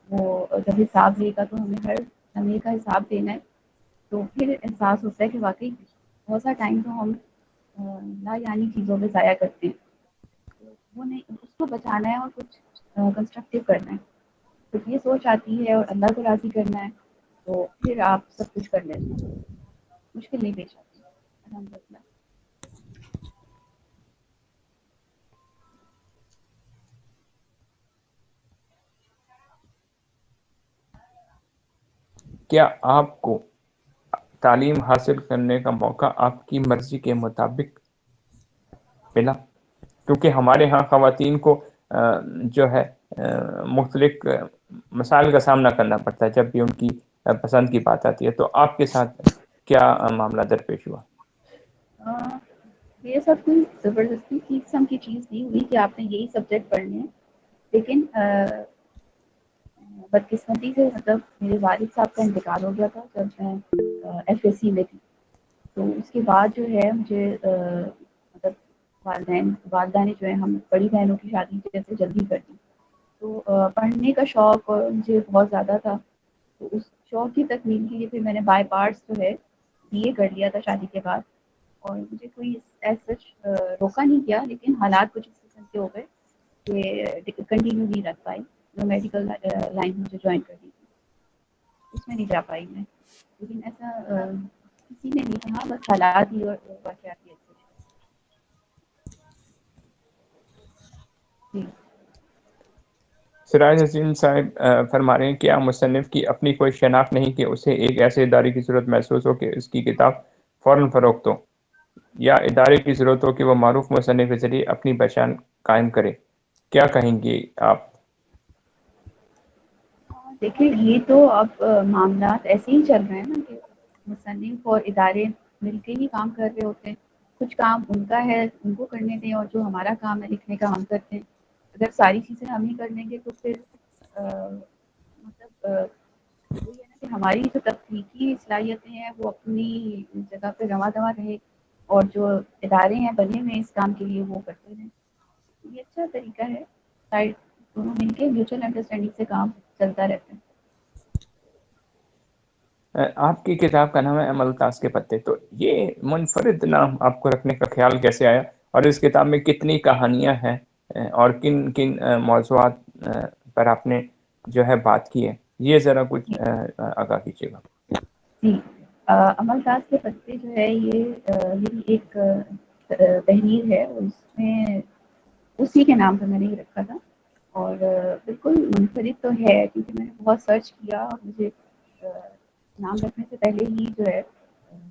وہ جب حساب لے گا تو ہمیں ہر لمحے کا حساب دینا ہے، تو پھر احساس ہوتا ہے کہ واقعی بہت سا ٹائم تو ہم لا یعنی چیزوں میں ضائع کرتے ہیں، تو وہ نہیں، اس کو بچانا ہے اور کچھ کنسٹرکٹیو کرنا ہے، تو یہ سوچ آتی ہے اور اللہ کو راضی کرنا ہے، تو پھر آپ سب کچھ کر لیتے ہیں، مشکل نہیں پیش آتی الحمد للہ۔ کیا آپ کو تعلیم حاصل کرنے کا موقع آپ کی مرضی کے مطابق ملا؟ کیونکہ ہمارے ہاں خواتین کو جو ہے مختلف مسائل کا سامنا کرنا پڑتا ہے جب بھی ان کی پسند کی بات آتی ہے، تو آپ کے ساتھ کیا معاملہ درپیش ہوا؟ یہ سب کوئی زبردستی کی قسم کی چیز نہیں ہوئی کہ آپ نے یہی سبجیکٹ پڑھنے ہیں، لیکن بدقسمتی سے مطلب میرے والد صاحب کا انتقال ہو گیا تھا جب میں ایف ایس سی میں تھی، تو اس کے بعد جو ہے مجھے مطلب والدہ نے جو ہے ہم بڑی بہنوں کی شادی جیسے جلدی کر دی، تو پڑھنے کا شوق مجھے بہت زیادہ تھا، تو اس شوق کی تکمیل کے لیے پھر میں نے بائی پارٹس جو ہے بی اے کر لیا تھا شادی کے بعد، اور مجھے کوئی ایز سچ روکا نہیں کیا، لیکن حالات کچھ اس قسم کے ہو گئے کہ کنٹینیو نہیں رکھ پائی، جو میڈیکل لائن مجھے جوائن کر دی تھی اس میں نہیں جا پائی میں، لیکن ایسا کسی نے نہیں کہا، بس حالات ہی اور واقعات ہی ایسے۔ جی سراج حسین صاحب فرما رہے ہیں کیا مصنف کی اپنی کوئی شناخت نہیں کہ اسے ایک ایسے ادارے کی ضرورت محسوس ہو کہ اس کی کتاب فوراً فروخت ہو، یا ادارے کی ضرورت ہو کہ وہ معروف مصنف کے ذریعے اپنی پہچان قائم کرے؟ کیا کہیں گے آپ؟ دیکھیں، یہ تو اب معاملات ایسے ہی چل رہے ہیں نا کہ مصنف اور ادارے مل کے ہی کام کر رہے ہوتے ہیں، کچھ کام ان کا ہے ان کو کرنے دیں، اور جو ہمارا کام ہے لکھنے کا ہم کرتے ہیں، اگر ساری چیزیں ہم ہی کر لیں گے تو پھر مطلب وہی ہے نا کہ ہماری جو تخلیقی صلاحیتیں ہیں وہ اپنی جگہ پہ رواں دواں رہے، اور جو ادارے ہیں بنے ہوئے اس کام کے لیے وہ کرتے رہیں، یہ اچھا طریقہ ہے، سائڈ دونوں مل کے میوچل انڈرسٹینڈنگ سے کام چلتا رہتا ہے۔ آپ کی کتاب کا نام ہے عمل تاز کے پتے، تو یہ منفرد نام آپ کو رکھنے کا خیال کیسے آیا، اور اس کتاب میں کتنی کہانیاں ہیں، اور کن کن موضوعات پر آپ نے جو ہے بات کی ہے، یہ ذرا کچھ آگاہ کیجیے گا۔ جی، عمل تاز کے پتے جو ہے یہ میری ایک تحریر ہے، اور اس میں اسی کے نام پہ میں نے یہ رکھا تھا، اور بالکل منفرد تو ہے کیونکہ میں نے بہت سرچ کیا، اور مجھے نام رکھنے سے پہلے ہی جو ہے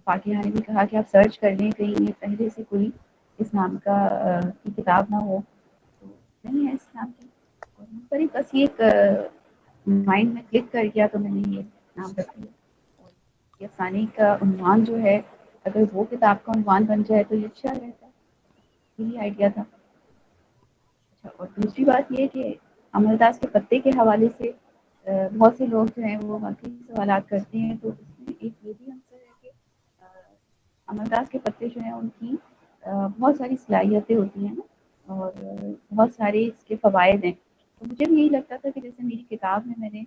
فاتحہ نے بھی کہا کہ آپ سرچ کر لیں کہیں یہ پہلے سے کوئی اس نام کا کی کتاب نہ ہو، تو نہیں ہے اس نام کی، اور منفرد بس یہ ایک مائنڈ میں کلک کر گیا تو میں نے یہ نام رکھ لیا، اور یہ افسانے کا عنوان جو ہے اگر وہ کتاب کا عنوان بن جائے تو یہ اچھا رہتا ہے، یہی آئیڈیا تھا۔ اور دوسری بات یہ کہ عمل تاز کے پتے کے حوالے سے بہت سے لوگ جو ہیں وہ واقعی سوالات کرتے ہیں، تو اس میں ایک یہ بھی عنصر ہے کہ عمل تاز کے پتے جو ہیں ان کی بہت ساری صلاحیتیں ہوتی ہیں نا، اور بہت سارے اس کے فوائد ہیں، تو مجھے بھی یہی لگتا تھا کہ جیسے میری کتاب میں نے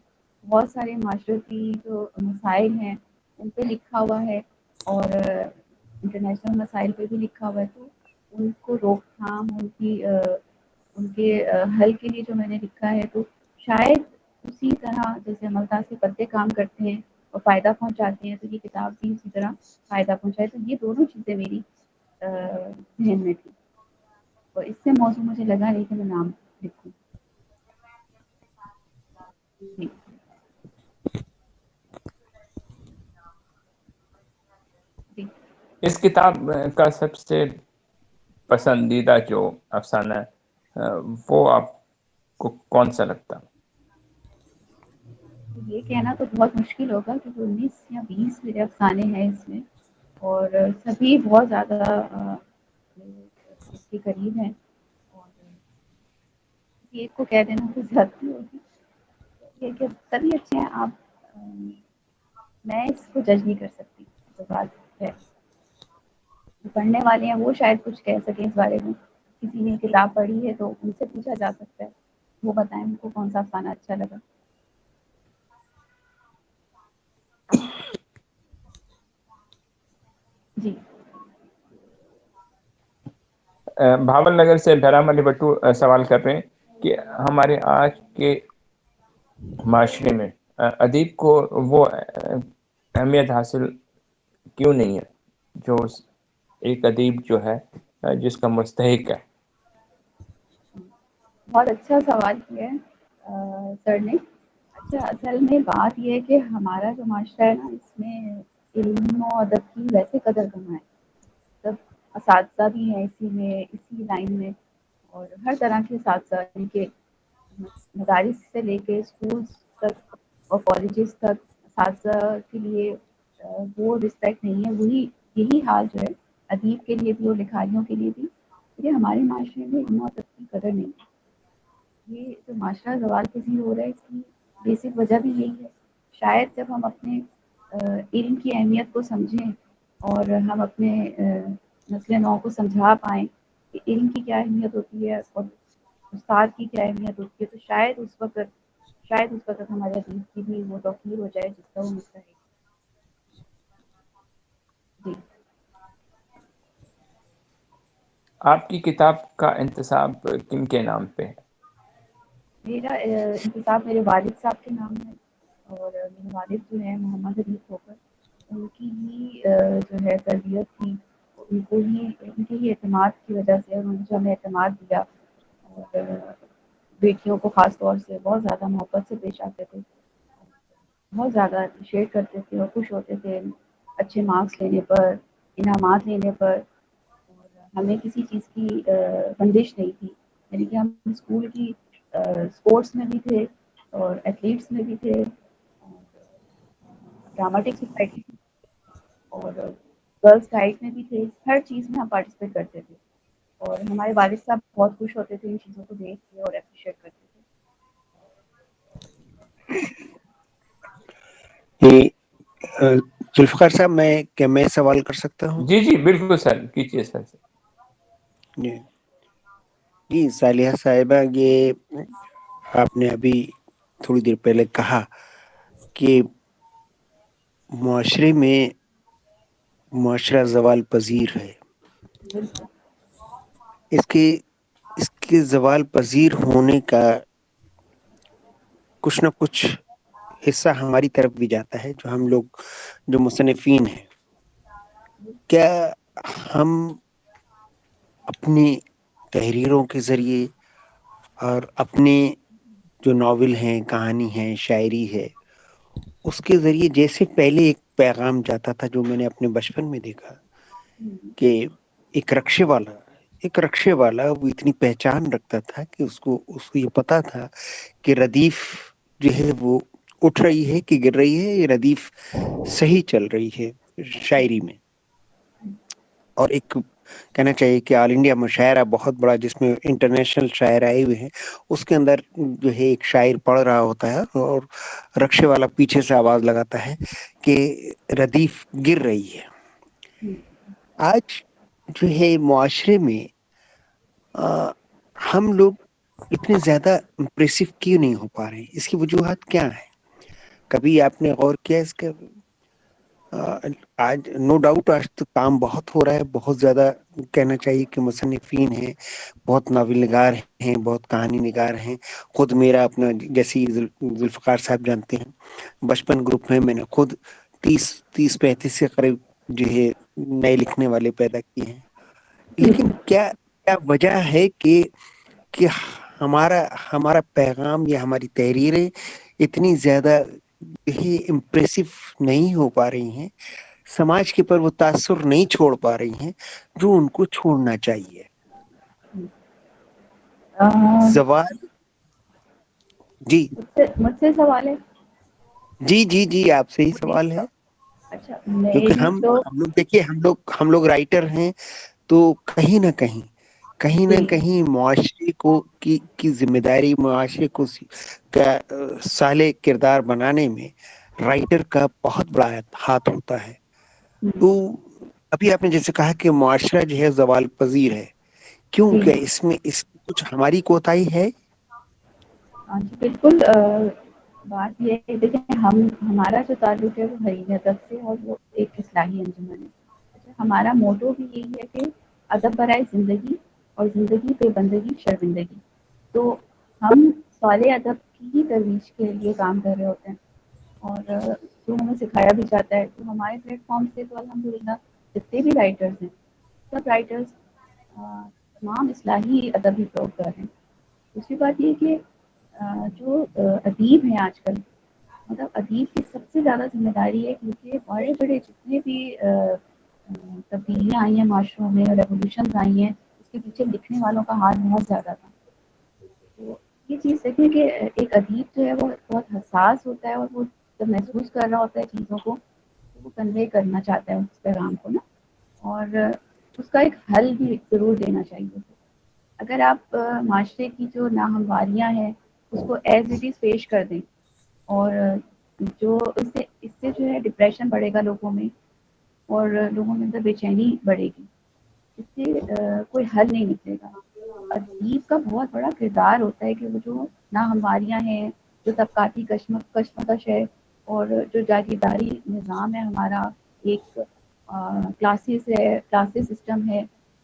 بہت سارے معاشرتی جو مسائل ہیں ان پہ لکھا ہوا ہے، اور انٹرنیشنل مسائل پہ بھی لکھا ہوا ہے، تو ان کو روک تھام ان کے حل کے لیے جو میں نے لکھا ہے، تو شاید اسی طرح جیسے عمل تاز کے پتے کام کرتے ہیں اور فائدہ پہنچاتے ہیں، تو یہ کتاب بھی اسی طرح فائدہ پہنچائے، تو یہ دونوں چیزیں میری ذہن میں تھی، اور اس سے موضوع مجھے لگا نہیں کہ میں نام لکھوں۔ جی جی اس کتاب کا سب سے پسندیدہ جو افسانہ ہے وہ آپ کو کون سا لگتا؟ یہ کہنا تو بہت مشکل ہوگا کیونکہ 19 یا 20 میرے افسانے ہیں اس میں، اور سبھی بہت زیادہ اس کے قریب ہیں، اور ایک کو کہہ دینا تو زیادتی ہوگی، یہ کہ سبھی اچھے ہیں، آپ میں اس کو جج نہیں کر سکتی، جو بات ہے جو پڑھنے والے ہیں وہ شاید کچھ کہہ سکیں اس بارے میں، کسی نے کتاب پڑھی ہے تو ان سے پوچھا جا سکتا ہے، وہ بتائیں ان کو کون سا افسانہ اچھا لگا۔ جی بھاول نگر سے ڈرام علی بٹو سوال کر رہے ہیں کہ ہمارے آج کے معاشرے میں ادیب کو وہ اہمیت حاصل کیوں نہیں ہے جو ایک ادیب جو ہے جس کا مستحق ہے؟ بہت اچھا سوال کیا ہے سر نے. اچھا اصل میں بات یہ ہے کہ ہمارا جو معاشرہ ہے نا اس میں علم و ادب کی ویسے قدر کم ہے. سب اساتذہ بھی ہیں اسی لائن میں اور ہر طرح کے اساتذہ ان کے مدارس سے لے کے اسکولس تک اور کالجز تک اساتذہ کے لیے وہ رسپیکٹ نہیں ہے. وہی یہی حال جو ہے ادیب کے لیے بھی اور لکھاریوں کے لیے بھی. یہ ہمارے معاشرے میں علم و ادب کی قدر نہیں ہے. یہ جو معاشرہ زوال پذیر ہو رہا ہے اس کی بیسک وجہ بھی یہی ہے. شاید جب ہم اپنے علم کی اہمیت کو سمجھیں اور ہم اپنے نسل نو کو سمجھا پائیں کہ علم کی کیا اہمیت ہوتی ہے اور استاد کی کیا اہمیت ہوتی ہے تو شاید اس وقت ہمارے ادیب کی بھی وہ توقیر ہو جائے جس کا وہ مستحق ہے. جی آپ کی کتاب کا انتصاب کن کے نام پہ ہے؟ میرا انتصاب میرے والد صاحب کے نام ہے اور میرے والد جو ہیں محمد علی کھوکر ان کی ہی جو ہے تربیت تھی. ان کے ہی اعتماد کی وجہ سے انہوں نے جو ہمیں اعتماد دیا اور بیٹیوں کو خاص طور سے بہت زیادہ محبت سے پیش آتے تھے. بہت زیادہ اپریشیٹ کرتے تھے اور خوش ہوتے تھے اچھے مارکس لینے پر انعامات لینے پر. اور ہمیں کسی چیز کی بندش نہیں تھی. یعنی کہ ہم اسکول کی اسپورٹس میں بھی تھے اور ایتھلیٹس میں بھی تھے ڈراماٹک سوسائٹی اور گرلس گائیڈ میں بھی تھے. ہر چیز میں ہم پارٹیسپیٹ کرتے تھے اور ہمارے والد صاحب بہت خوش ہوتے تھے ان چیزوں کو دیکھ کے اور اپریشیٹ کرتے تھے. ذوالفقار صاحب میں سوال کر سکتا ہوں؟ جی بالکل سر کیجیے سر. جی صالحہ صاحبہ یہ آپ نے ابھی تھوڑی دیر پہلے کہا کہ معاشرے میں معاشرہ زوال پذیر ہے. بالکل اس کے زوال پذیر ہونے کا کچھ نہ کچھ حصہ ہماری طرف بھی جاتا ہے جو ہم لوگ جو مصنفین ہیں. کیا ہم اپنی تحریروں کے ذریعے اور اپنے جو ناول ہیں کہانی ہے شاعری ہے اس کے ذریعے جیسے پہلے ایک پیغام جاتا تھا جو میں نے اپنے بچپن میں دیکھا کہ ایک رکشے والا وہ اتنی پہچان رکھتا تھا کہ اس کو یہ پتا تھا کہ ردیف جو ہے وہ اٹھ رہی ہے کہ گر رہی ہے. یہ ردیف صحیح چل رہی ہے شاعری میں. اور ایک کہنا چاہیے کہ آل انڈیا مشاعرہ بہت بڑا جس میں انٹرنیشنل شاعر آئے ہوئے ہیں اس کے اندر جو ہے ایک شاعر پڑھ رہا ہوتا ہے اور رکشے والا پیچھے سے آواز لگاتا ہے کہ ردیف گر رہی ہے. آج جو ہے معاشرے میں ہم لوگ اتنے زیادہ امپریسو کیوں نہیں ہو پا رہے ہیں؟ اس کی وجوہات کیا ہیں؟ کبھی آپ نے غور کیا اس کا؟ آج نو ڈاؤٹ آج تو کام بہت ہو رہا ہے. بہت زیادہ کہنا چاہیے کہ مصنفین ہیں بہت ناول نگار ہیں بہت کہانی نگار ہیں. خود میرا اپنا جیسی ذوالفقار صاحب جانتے ہیں بچپن گروپ میں نے خود 30-35 سے قریب جو ہے نئے لکھنے والے پیدا کیے ہیں. لیکن کیا وجہ ہے کہ ہمارا پیغام یا ہماری تحریریں اتنی زیادہ ہی امپریسو نہیں ہو پا رہی ہیں سماج کے پر وہ تاثر نہیں چھوڑ پا رہی ہیں جو ان کو چھوڑنا چاہیے؟ زوال جی مجھ سے سوال ہے. جی آپ سے ہی سوال ہے اچھا کیونکہ میری ہم تو لوگ دیکھیے ہم لوگ رائٹر ہیں تو کہیں نہ جی کہیں معاشرے کی ذمہ داری معاشرے کو صالح کردار بنانے میں رائٹر کا بہت بڑا ہاتھ ہوتا ہے. تو ابھی آپ نے جیسے کہا کہ معاشرہ جو ہے زوال پذیر ہے کیوں؟ جی کیا اس میں کچھ ہماری کوتاہی ہے؟ ہاں جی بالکل. بات یہ ہے دیکھیں ہمارا جو تعلق ہے وہ حریم ادب سے اور وہ ایک اصلاحی انجمن ہے. ہمارا موٹو بھی یہی ہے کہ ادب برائے زندگی اور زندگی پہ بندگی شرمندگی. تو ہم صالح ادب کی ہی ترویج کے لیے کام کر رہے ہوتے ہیں اور جو ہمیں سکھایا بھی جاتا ہے. تو ہمارے پلیٹ فارم سے تو الحمدللہ جتنے بھی رائٹرز ہیں سب رائٹرز تمام اصلاحی ادب ہی فروغ کر رہے ہیں. دوسری بات یہ کہ جو ادیب ہیں آج کل, مطلب ادیب کی سب سے زیادہ ذمہ داری ہے کیونکہ بڑے بڑے جتنے بھی تبدیلیاں آئی ہیں معاشروں میں, ریولیوشنز آئی ہیں, اس کے پیچھے لکھنے والوں کا ہاتھ بہت زیادہ تھا. تو یہ چیز دیکھیں کہ ایک ادیب جو ہے وہ بہت حساس ہوتا ہے اور وہ جب محسوس کر رہا ہوتا ہے چیزوں کو تو وہ کنوے کرنا چاہتا ہے اس پیغام کو نا, اور اس کا ایک حل بھی ضرور دینا چاہیے. اگر آپ معاشرے کی جو ناہمواریاں ہیں اس کو ایز اٹ از پیش کر دیں اور جو اس سے جو ہے ڈپریشن بڑھے گا لوگوں میں اور لوگوں کے اندر بے چینی بڑھے گی, اس سے کوئی حل نہیں نکلے گا. ادیب کا بہت بڑا کردار ہوتا ہے کہ وہ جو ناہمواریاں ہیں, جو طبقاتی کشمکش ہے اور جو جاگیرداری نظام ہے ہمارا, ایک کلاسز سسٹم ہے,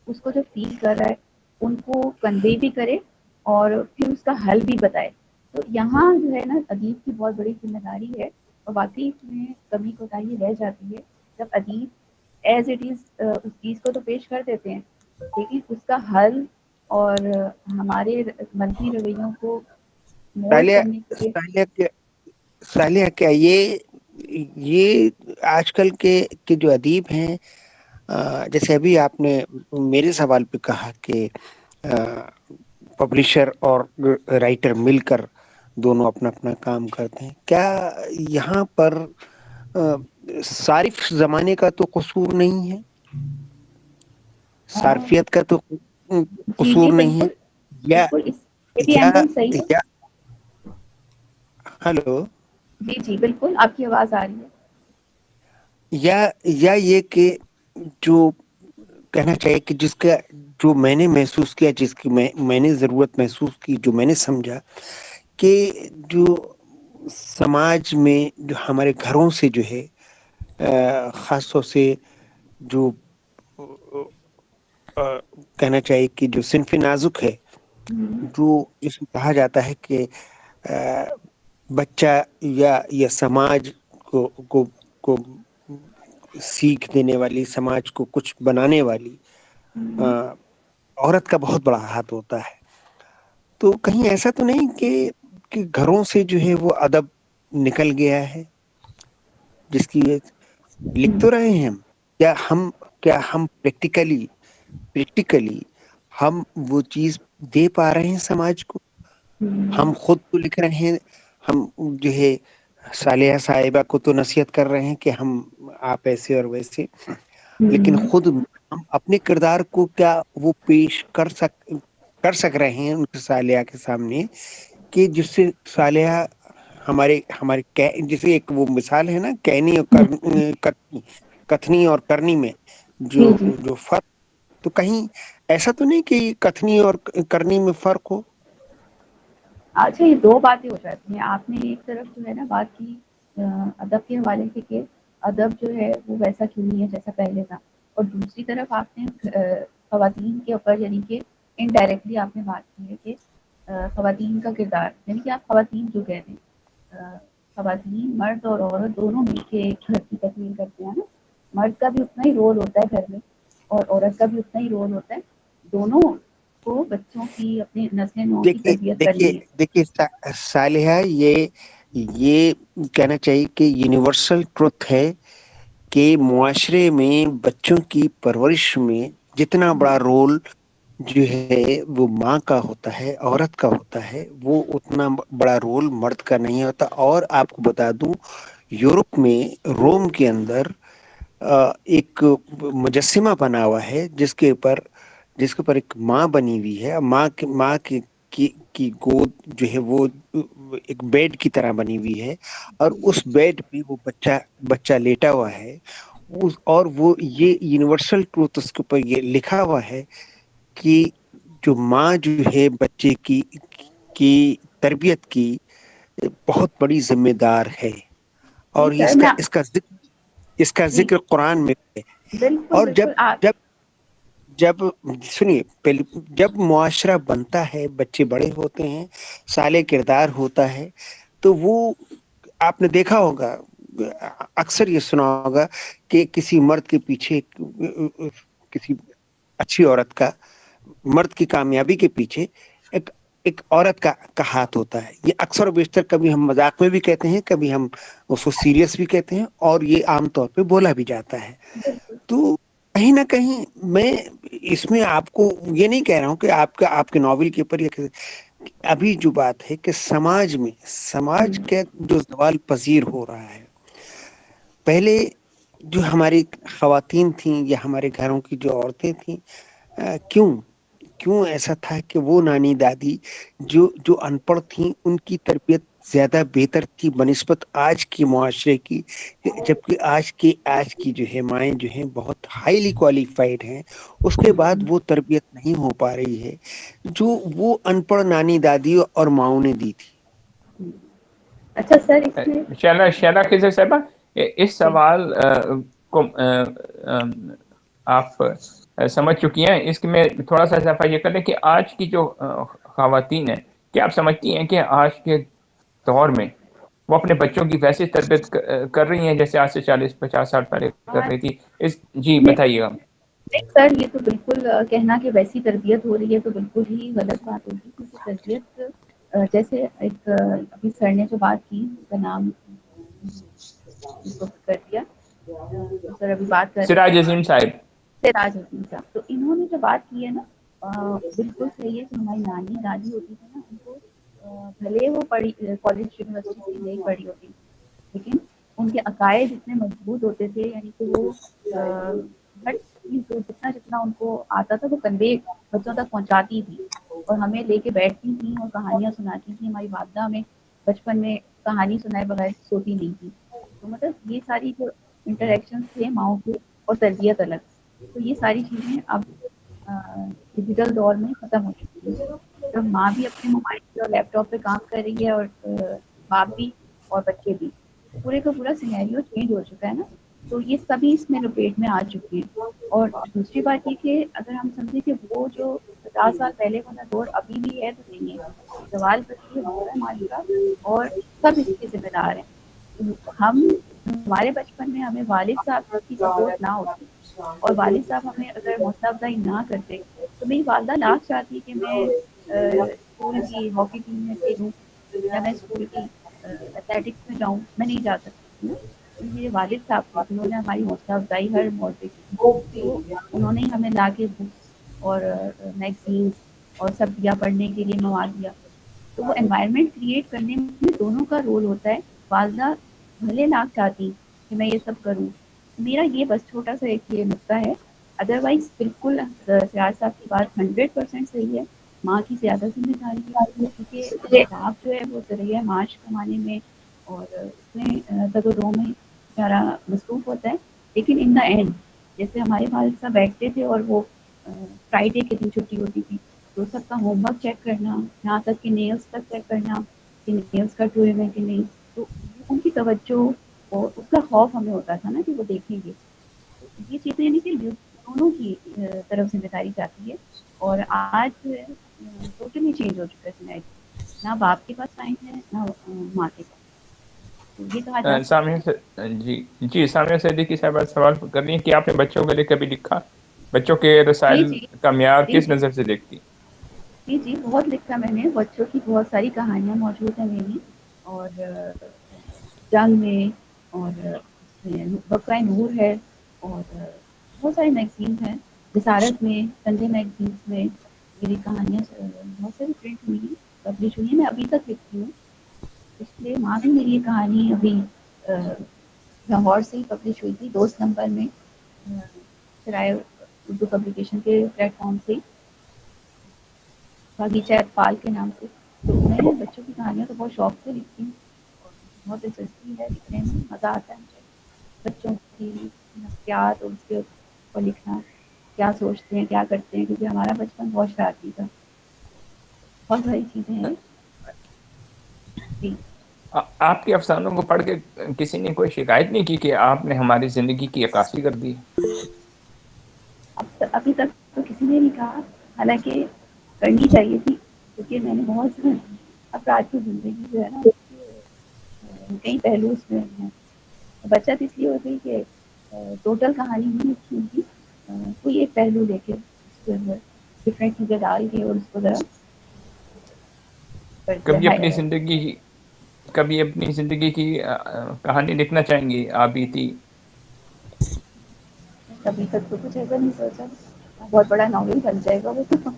اس کو جو فیل کر رہا ہے ان کو کنوے بھی کرے اور پھر اس کا حل بھی بتائے. تو یہاں جو ہے نا ادیب کی بہت بڑی ذمہ داری ہے اور واقعی اس میں کمی کوتاہی رہ جاتی ہے جب ادیب ایز اٹ از اس چیز کو تو پیش کر دیتے ہیں لیکن اس کا حل اور ہمارے منفی رویوں کو مولڈ کرنے کے لیے. صالحہ کیا یہ آج کل کے جو ادیب ہیں, جیسے ابھی آپ نے میرے سوال پہ کہا کہ پبلشر اور رائٹر مل کر دونوں اپنا اپنا کام کرتے ہیں, کیا یہاں پر صارف زمانے کا تو قصور نہیں ہے, صارفیت کا تو جی جی قصور نہیں ہے, بالکل یا بالکل, اس یہ بھی یا اینگل صحیح ہے. یا ہلو, جی جی بالکل آپ کی آواز آ رہی ہے. یا یہ کہ جو کہنا چاہیے کہ جس کا جو میں نے محسوس کیا, جس کی میں نے ضرورت محسوس کی, جو میں نے سمجھا کہ جو سماج میں جو ہمارے گھروں سے جو ہے خاص طور سے جو کہنا چاہیے کہ جو صنف نازک ہے, جو جس میں کہا جاتا ہے کہ بچہ یا سماج کو سیکھ دینے والی, سماج کو کچھ بنانے والی عورت کا بہت بڑا ہاتھ ہوتا ہے. تو کہیں ایسا تو نہیں کہ گھروں سے جو ہے وہ ادب نکل گیا ہے, جس کی لکھ تو رہے ہیں ہم, کیا ہم پریکٹیکلی ہم وہ چیز دے پا رہے ہیں سماج کو؟ ہم خود تو لکھ رہے ہیں, ہم جو ہے صالحہ صاحبہ کو تو نصیحت کر رہے ہیں کہ آپ ایسے اور ویسے, لیکن خود ہم اپنے کردار کو کیا وہ پیش کر سک رہے ہیں ان صالحہ کے سامنے کہ جس سے صالحہ ہمارے جیسے ایک وہ مثال ہے نا, کتھنی اور کرنی میں جی جی جو فرق, تو کہیں ایسا تو نہیں کہ کتھنی اور کرنی میں فرق ہو؟ اچھا, یہ دو باتیں ہو جاتی ہیں. آپ نے ایک طرف جو ہے نا بات کی ادب کے حوالے سے کہ ادب جو ہے وہ ویسا کیوں نہیں ہے جیسا پہلے تھا, اور دوسری طرف آپ نے خواتین کے اوپر یعنی کہ انڈائریکٹلی آپ نے بات کی ہے کہ خواتین کا کردار, یعنی کہ آپ خواتین جو کہہ رہے ہیں, خواتین مرد اور عورت دونوں مل کے گھر کی تکمیل کرتے ہیں نا. مرد کا بھی اتنا ہی رول ہوتا ہے گھر میں اور عورت کا بھی اتنا ہی رول ہوتا ہے. دونوں کو بچوں کی, اپنے نسل نو کی تربیت کرنی ہے. دیکھیے صالحہ, یہ کہنا چاہیے کہ یونیورسل ٹروتھ ہے کہ معاشرے میں بچوں کی پرورش میں جتنا بڑا رول جو ہے وہ ماں کا ہوتا ہے, عورت کا ہوتا ہے, وہ اتنا بڑا رول مرد کا نہیں ہوتا. اور آپ کو بتا دوں, یورپ میں روم کے اندر ایک مجسمہ بنا ہوا ہے جس کے اوپر ایک ماں بنی ہوئی ہے. ماں کی گود جو ہے وہ ایک بیڈ کی طرح بنی ہوئی ہے, اور اس بیڈ پہ وہ بچہ لیٹا ہوا ہے. اور وہ یہ یونیورسل ٹروتھ اس کے اوپر یہ لکھا ہوا ہے کہ جو ماں جو ہے بچے کی تربیت کی بہت بڑی ذمہ دار ہے. جی اور سر, اس کا ذکر جی قرآن میں ہے. اور جب سنیے، پہلے جب معاشرہ بنتا ہے، بچے بڑے ہوتے ہیں، صالح کردار ہوتا ہے، تو وہ آپ نے دیکھا ہوگا، اکثر یہ سنا ہوگا کہ کسی مرد کے پیچھے، کسی اچھی عورت کا، مرد کی کامیابی کے پیچھے ایک عورت کا ہاتھ ہوتا ہے. یہ اکثر و بیشتر کبھی ہم مذاق میں بھی کہتے ہیں، کبھی ہم اس کو سیریس بھی کہتے ہیں، اور یہ عام طور پہ بولا بھی جاتا ہے. تو کہیں نہ کہیں میں اس میں آپ کو یہ نہیں کہہ رہا ہوں کہ آپ کے ناول کے اوپر ابھی جو بات ہے کہ سماج کے جو زوال پذیر ہو رہا ہے، پہلے جو ہماری خواتین تھیں یا ہمارے گھروں کی جو عورتیں تھیں، کیوں ایسا تھا کہ وہ نانی دادی جو ان پڑھ تھیں، ان کی تربیت زیادہ بہتر تھی بنسبت آج کے معاشرے کی، جبکہ آج کی جو ہے مائیں جو ہیں بہت ہائیلی کوالیفائڈ ہیں، اس کے بعد وہ تربیت نہیں ہو پا رہی ہے جو وہ ان پڑھ نانی دادی اور ماؤں نے دی تھی. اچھا سر، اس میں شیلا خضر صاحبہ، اس سوال کو آپ سمجھ چکی ہیں. اس میں تھوڑا سا اضافہ یہ کر دیں کہ آج کی جو خواتین ہیں، کیا آپ سمجھتی ہیں کہ آج کے دور میں وہ اپنے بچوں کی ویسی تربیت کر رہی ہیں جیسے آج سے 40-50 سال پہلے کر رہی تھی؟ جی بتائیے گا. سر یہ تو بالکل کہنا کہ ویسی تربیت ہو رہی ہے تو بالکل ہی غلط بات ہوگی، کیونکہ تربیت جیسے ایک ابھی سر نے جو بات کی، اس کا نام کر دیا سر، ابھی بات کر سراج عظیم صاحب. سراج عظیم صاحب، تو انہوں نے جو بات کی ہے نا، بالکل صحیح ہے کہ ہماری نانی دادی ہوتی تھی نا، ان کو بھلے وہ پڑھی کالج یونیورسٹی سے نہیں پڑھی ہوتی، لیکن ان کے عقائد اتنے مضبوط ہوتے تھے، یعنی کہ وہ ہر چیز جتنا ان کو آتا تھا وہ کنوے بچوں تک پہنچاتی تھی، اور ہمیں لے کے بیٹھتی تھیں اور کہانیاں سناتی تھیں. ہماری والدہ ہمیں بچپن میں کہانی سنائے بغیر سوتی نہیں تھی. تو مطلب یہ ساری جو انٹریکشن تھے ماؤں کے، اور تربیت الگ، تو یہ ساری چیزیں اب ڈیجیٹل دور میں ختم ہو چکی ہیں. تو ماں بھی اپنے موبائل پہ اور لیپ ٹاپ پہ کام کر رہی ہے، اور باپ بھی اور بچے بھی، پورے کا پورا سینیریو چینج ہو چکا ہے نا. تو یہ سبھی اس میں لپیٹ میں آ چکے ہیں. اور دوسری بات یہ کہ اگر ہم سمجھیں کہ وہ جو 50 سال پہلے والا دور ابھی بھی ہے، تو نہیں ہے. سوال پذیر ہو رہا ہے معاشرہ، اور سب اس کے ذمہ دار ہیں. ہمارے بچپن میں ہمیں والد صاحب کی سپورٹ نہ ہوتی، اور والد صاحب ہمیں اگر حوصلہ افزائی نہ کرتے، تو میری والدہ لاکھ چاہتی کہ میں اسکول کی ہاکی ٹیم میں کھیلوں، یا میں اسکول کی ایتھلیٹکس میں جاؤں، میں نہیں جا سکتی. میرے والد صاحب تھے جنہوں نے ہماری حوصلہ افزائی ہر موڑ پہ کی. تو انہوں نے ہمیں لا کے بکس اور میگزینس اور سب دیا، پڑھنے کے لیے مواد دیا. تو وہ انوائرمنٹ کریٹ کرنے میں دونوں کا رول ہوتا ہے. والدہ بھلے لاکھ چاہتی کہ میں یہ سب کروں. میرا یہ بس چھوٹا سا ایک یہ نقطہ ہے، ادروائز بالکل سراج صاحب کی بات 100% صحیح ہے. ماں کی زیادہ ذمہ داری ہے، کیونکہ باپ جو ہے وہ ذریعہ معاش کمانے میں اور اس میں تگدوں میں سارا مصروف ہوتا ہے. لیکن ان دا اینڈ، جیسے ہمارے والد صاحب بیٹھتے تھے اور وہ فرائیڈے کے دن چھٹی ہوتی تھی، تو سب کا ہوم ورک چیک کرنا، یہاں تک کہ نیلس تک چیک کرنا کہ نیلس کٹ ہوئے ہیں کہ نہیں. تو ان کی توجہ اور اس کا خوف ہمیں ہوتا تھا نا کہ وہ دیکھیں گے. یہ چیزیں یعنی کہ دونوں کی طرف ذمہ داری جاتی ہے. اور آج ٹوٹلی چینج ہو چکا ہے سنائی، نہ باپ کے پاس ٹائم ہے نہ ماں کے پاس. یہ کہا جا سکتا جی سامعہ صدیقی صاحبہ سوال کر رہی ہیں کہ آپ نے بچوں کے لیے کبھی لکھا؟ بچوں کے رسائل کا معیار کس نظر سے دیکھتی؟ جی بہت لکھا میں نے. بچوں کی بہت ساری کہانیاں موجود ہیں میری، اور جنگ میں، اور بقرہ نور ہے، اور بہت سارے میگزین ہیں. جسارت میں، سنڈے میگزینس میں میری کہانیاں بہت ساری پرنٹ ہوئی ہیں، پبلش ہوئی ہیں. میں ابھی تک لکھتی ہوں. پچھلے ماہ بھی میری یہ کہانی ابھی لاہور سے ہی پبلش ہوئی تھی، دوست نمبر میں، سرائے اردو پبلیکیشن کے پلیٹ فارم سے، باغیچہ اطفال کے نام سے. تو میں بچوں کی کہانیاں تو بہت شوق سے لکھتی ہوں، اور بہت دلچسپی ہے لکھنے میں، مزہ آتا ہے مجھے بچوں کی نفسیات اور اس کے اوپر لکھنا، کیا سوچتے ہیں، کیا کرتے ہیں. کیونکہ ہمارا بچپن بہت شرارتی تھا. بہت ساری چیزیں ہیں. جی آپ کے افسانوں کو پڑھ کے کسی نے کوئی شکایت نہیں کی کہ آپ نے ہماری زندگی کی عکاسی کر دی؟ ابھی تک تو کسی نے نہیں کہا، حالانکہ کرنی چاہیے تھی، کیونکہ میں نے بہت سے افراد کی زندگی جو ہے نا اس کے کئی پہلو اس میں ہیں. بچت اس لیے ہو گئی کہ ٹوٹل کہانی نہیں لکھی ان کی، کوئی ایک پہلو لے کے اس کے اندر ڈفرینٹ چیزیں ڈال کے اور اس کو ذرا کبھی اپنی زندگی کی کہانی لکھنا چاہیں گی آبیتی؟ ابھی تک تو کچھ ایسا نہیں سوچا، بہت بڑا ناول بن جائے گا وہ تو.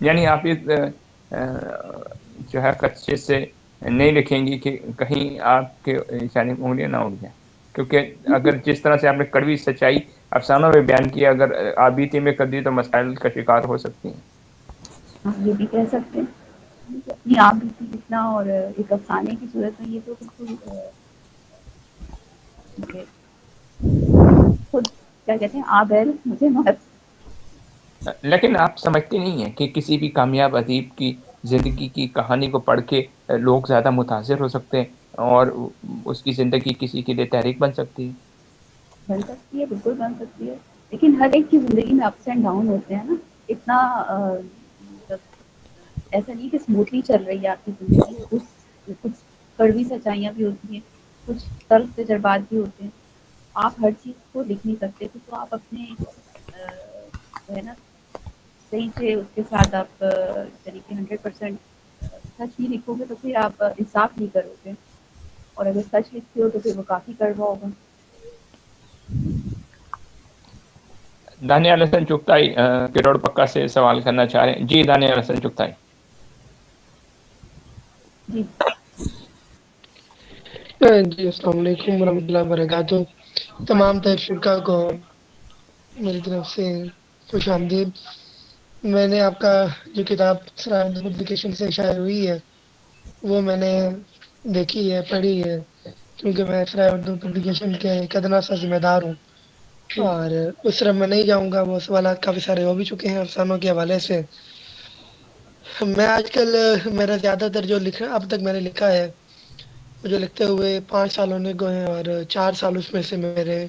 یعنی آپ اس جو ہے خدشے سے نہیں لکھیں گی کہ کہیں آپ کے جانب انگلیاں نہ اڑ جائیں، کیونکہ اگر جس طرح سے آپ نے کڑوی سچائی افسانوں میں بیان کیا، اگر آبیتی میں کر دی تو مسائل کا شکار ہو سکتی ہیں. آپ یہ بھی کہہ سکتے ہیں اپنی آپ بیتی لکھنا اور ایک افسانے کی صورت میں، یہ تو بالکل خود کیا کہتے ہیں آبیل مجھے مت. لیکن آپ سمجھتے نہیں ہیں کہ کسی بھی کامیاب ادیب کی زندگی کی کہانی کو پڑھ کے لوگ زیادہ متاثر ہو سکتے ہیں اور اس کی زندگی کسی کے لیے تحریک بن سکتی ہے؟ بن سکتی ہے، بالکل بن سکتی ہے، لیکن ہر ایک کی زندگی میں اپس اینڈ ڈاؤن ہوتے ہیں نا. اتنا مطلب ایسا نہیں کہ اسموتھلی چل رہی ہے آپ کی زندگی، کچھ کڑوی سچائیاں بھی ہوتی ہیں، کچھ تلخ تجربات بھی ہوتے ہیں. آپ ہر چیز کو لکھ نہیں سکتے تھے، تو آپ اپنے جو ہے نا صحیح سے اس کے ساتھ آپ طریقے 100% سچ نہیں لکھو گے تو پھر آپ انصاف نہیں کرو گے، اور اگر سچ لکھتے ہو تو پھر وہ کافی کڑوا ہوگا. دانیال حسن چغتائی کروڑ پکا سے سوال کرنا چاہ رہے ہیں. جی دانیال حسن چغتائی. جی جی السلام علیکم ورحمۃ اللہ وبرکاتہ. تمام تحفظہ کو میری طرف سے خوش آمدید. میں نے آپ کا جو کتاب پبلیکیشن سے شائع ہوئی ہے وہ میں نے دیکھی ہے، پڑھی ہے، کیونکہ میں اردو پبلیکیشن کے ایک ادنا سا ذمہ دار ہوں. اور اس طرح میں نہیں جاؤں گا، وہ سوالات کافی سارے ہو بھی چکے ہیں افسانوں کے حوالے سے. میں آج کل میرا زیادہ تر جو اب تک میں نے لکھا ہے، مجھے لکھتے ہوئے 5 سال ہونے کو ہیں، اور 4 سال اس میں سے میرے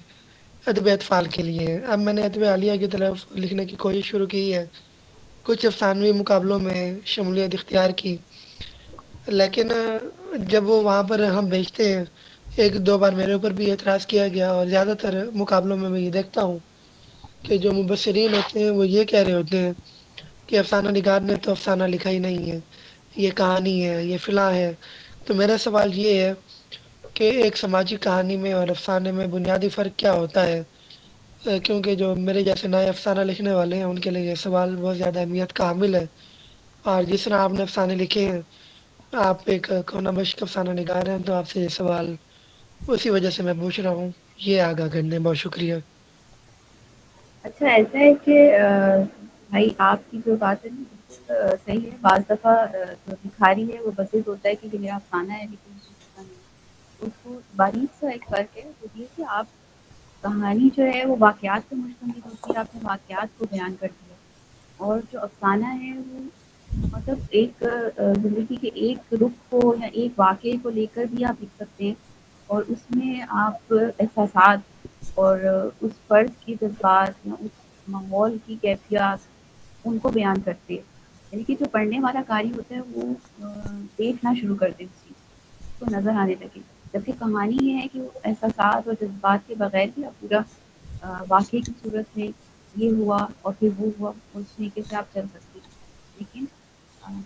ادب اطفال کے لیے. اب میں نے ادب عالیہ کی طرف لکھنے کی کوشش شروع کی ہے، کچھ افسانوی مقابلوں میں شمولیت اختیار کی، لیکن جب وہ وہاں پر ہم بیچتے ہیں 1-2 بار میرے اوپر بھی اعتراض کیا گیا، اور زیادہ تر مقابلوں میں یہ دیکھتا ہوں کہ جو مبصرین ہوتے ہیں وہ یہ کہہ رہے ہوتے ہیں کہ افسانہ نگار نے تو افسانہ لکھا ہی نہیں ہے، یہ کہانی ہے، یہ فلاں ہے. تو میرا سوال یہ ہے کہ ایک سماجی کہانی میں اور افسانے میں بنیادی فرق کیا ہوتا ہے؟ کیونکہ جو میرے جیسے نئے افسانہ لکھنے والے ہیں ان کے لیے یہ سوال بہت زیادہ اہمیت کا حامل ہے. اور جس طرح آپ نے افسانے لکھے ہیں، آپ ایک کونا بشق افسانہ نگار ہیں، تو آپ سے یہ سوال اسی وجہ سے میں پوچھ رہا ہوں. یہ آگاہ کرنے بہت شکریہ. اچھا ایسا ہے کہ بھائی آپ کی جو بات ہے نا بالکل صحیح ہے. بعض دفعہ جو بھکاری ہے وہ بسیط ہوتا ہے کہ میرا افسانہ ہے لیکن لکھتا نہیں. اس کو باریک سا ایک فرق ہے، وہ یہ کہ آپ کہانی جو ہے وہ واقعات پہ مشتمل ہوتی ہے، آپ نے واقعات کو بیان کر دیا، اور جو افسانہ ہے وہ مطلب ایک زندگی کے ایک رخ کو یا ایک واقعے کو لے کر بھی آپ لکھ سکتے ہیں، اور اس میں آپ احساسات اور اس فرد کی جذبات یا اس ماحول کی کیفیات ان کو بیان کرتے ہیں. یعنی کہ جو پڑھنے والا قاری ہوتا ہے وہ دیکھنا شروع کر دے، اس چیز کو نظر آنے لگے. جبکہ کہانی یہ ہے کہ وہ احساسات اور جذبات کے بغیر بھی آپ پورا واقعے کی صورت میں یہ ہوا اور پھر وہ ہوا اس طریقے سے آپ چل سکتے ہیں. لیکن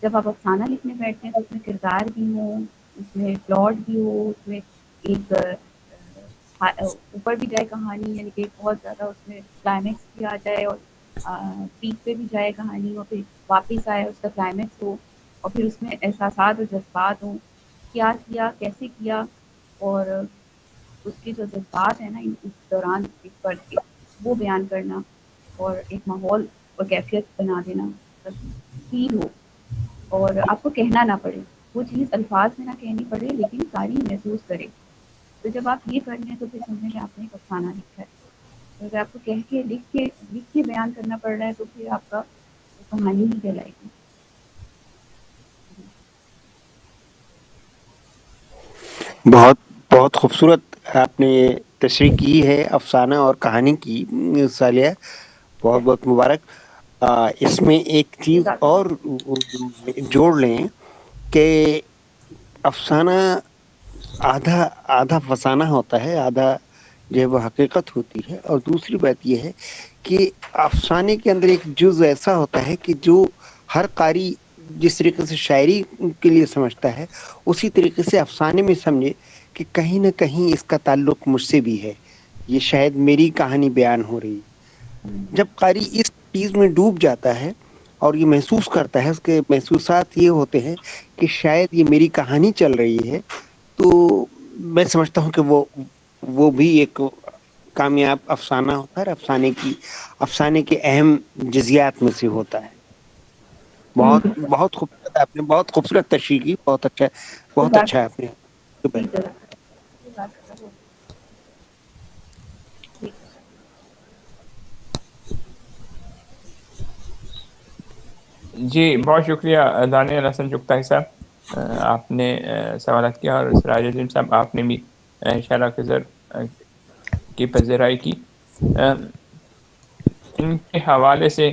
جب آپ افسانہ لکھنے بیٹھتے ہیں تو اس میں کردار بھی ہوں، اس میں پلاٹ بھی ہو، اس میں ایک اوپر بھی جائے کہانی، یعنی کہ بہت زیادہ اس میں کلائمیکس بھی آ جائے اور پیک پہ بھی جائے کہانی، اور پھر واپس آئے اس کا کلائمیکس ہو، اور پھر اس میں احساسات اور جذبات ہوں، کیا کیا، کیسے کیا، اور اس کے جو جذبات ہیں نا اس دوران اس فرد کے وہ بیان کرنا، اور ایک ماحول اور کیفیت بنا دینا، فیل ہو اور آپ کو کہنا نہ پڑے، وہ چیز الفاظ میں نہ کہنی پڑے لیکن قاری محسوس کرے. تو جب آپ یہ کر لیں تو پھر سمجھیں کہ آپ نے ایک افسانہ لکھا ہے. اگر آپ کو کہہ کے لکھ کے بیان کرنا پڑ رہا ہے تو پھر آپ کا وہ کہانی ہی کہلائے گی. بہت بہت خوبصورت آپ نے تشریح کی ہے افسانہ اور کہانی کی سالیہ، بہت بہت مبارک۔ اس میں ایک چیز اور جوڑ لیں کہ افسانہ آدھا فسانہ ہوتا ہے، آدھا جو ہے وہ حقیقت ہوتی ہے، اور دوسری بات یہ ہے کہ افسانے کے اندر ایک جز ایسا ہوتا ہے کہ جو ہر قاری جس طریقے سے شاعری کے لیے سمجھتا ہے اسی طریقے سے افسانے میں سمجھے کہ کہیں نہ کہیں اس کا تعلق مجھ سے بھی ہے، یہ شاید میری کہانی بیان ہو رہی ہے۔ جب قاری اس چیز میں ڈوب جاتا ہے اور یہ محسوس کرتا ہے، اس کے محسوسات یہ ہوتے ہیں کہ شاید یہ میری کہانی چل رہی ہے، تو میں سمجھتا ہوں کہ وہ بھی ایک کامیاب افسانہ ہوتا ہے، افسانے کے اہم جزیات میں سے ہوتا ہے۔ بہت بہت خوبصورت، آپ نے بہت خوبصورت تشریح کی، بہت اچھا آپ نے۔ جی بہت شکریہ دانیال حسن چغتائی صاحب، آپ نے سوالات کیا، اور سراج الدین صاحب آپ نے بھی شعرا خضر کی پذیرائی کی۔ ان کے حوالے سے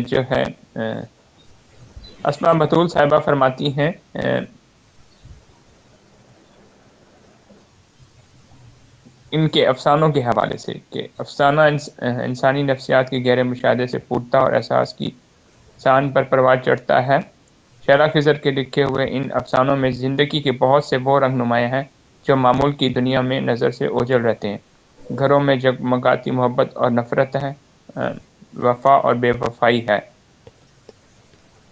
جو ہے اسماء بطول صاحبہ فرماتی ہیں ان کے افسانوں کے حوالے سے کہ افسانہ انسانی نفسیات کے گہرے مشاہدے سے پھوٹتا اور احساس کی شان پر پرواز چڑھتا ہے۔ شعرا خضر کے لکھے ہوئے ان افسانوں میں زندگی کے بہت سے وہ رنگ نمایاں ہیں جو معمول کی دنیا میں نظر سے اوجھل رہتے ہیں۔ گھروں میں جگمگاتی محبت اور نفرت ہے، وفا اور بے وفائی ہے،